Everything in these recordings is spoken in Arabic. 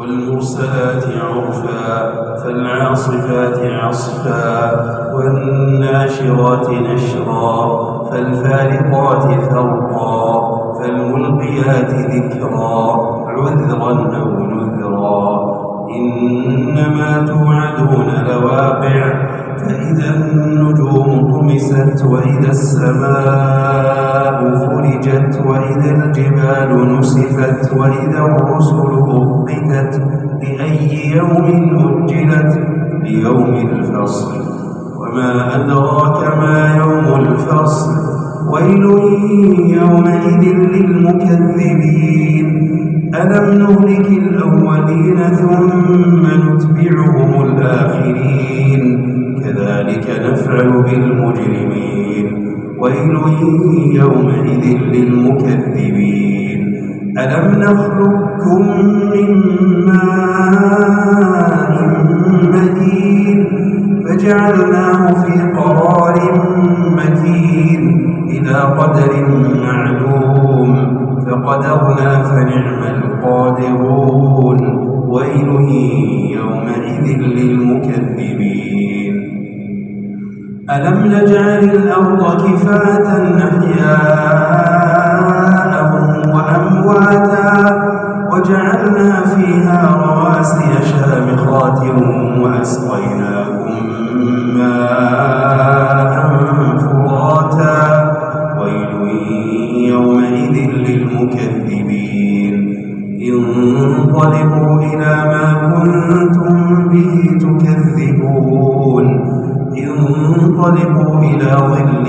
والمرسلات عرفا فالعاصفات عصفا والناشرات نشرا فالفارقات فرقا فالملقيات ذكرا عذرا أو نذرا إنما توعدون لواقع فإذا النجوم طمست وإذا السماء فرجت وإذا الجبال نسفت وإذا الرسل أقتت لأي يوم أجلت ليوم الفصل وما أدراك ما يوم الفصل ويل يومئذ للمكذبين ألم نهلك الأولين ثم نتبعهم الآخرين كذلك نفعل بالمجرمين ويل يومئذ للمكذبين ألم نخلقكم من ماء مهين فجعلناه في قرار مكين إلى قدر معلوم فقدرنا فنعم القادرون ويل يومئذ للمكذبين ألم نجعل الأرض كفاة أحياء وأمواتا وجعلنا فيها رواسي شامخات وأسقيناكم ماء فراتا ويل يومئذ للمكذبين انطلقوا إلى ما كنتم به تكذبون انطلقوا إلى ظل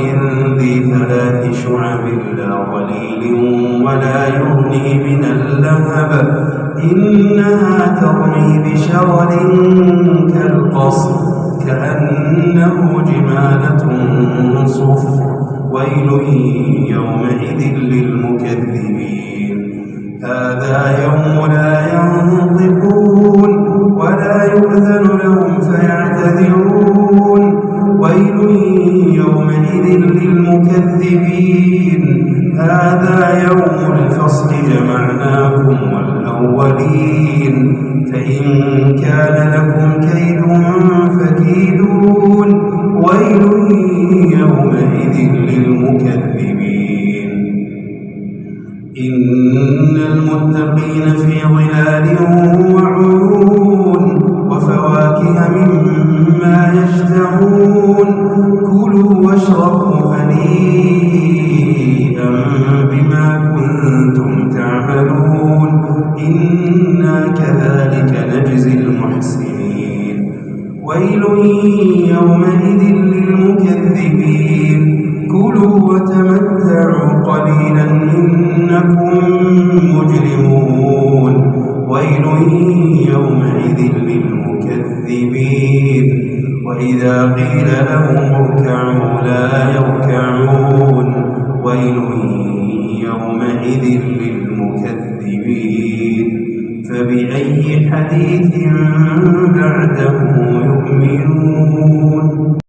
ذي 3 شعب لا ظليل ولا يغني من اللهب إنها ترمي بشرر كالقصر كأنه جمالة صفر ويل يومئذ للمكذبين هذا يوم لا ينطقون ولا يؤذن لهم فيعتذرون ويل يومئذ للمكذبين هذا يوم الفصل جمعناكم والأولين فإن كان لكم كيد فكيدون ويل يومئذ للمكذبين إن المتقين في ظلال وعيون وفواكه مما يشتهون كلوا واشربوا هنيئا بما كنتم تعملون إنا كذلك نجزي المحسنين ويل يومئذ للمكذبين كلوا وتمتعوا قليلا إنكم مجرمون ويل يومئذ للمكذبين وإذا قيل لهم اركعوا لا يركعون ويل يومئذ للمكذبين فبأي حديث بعده يؤمنون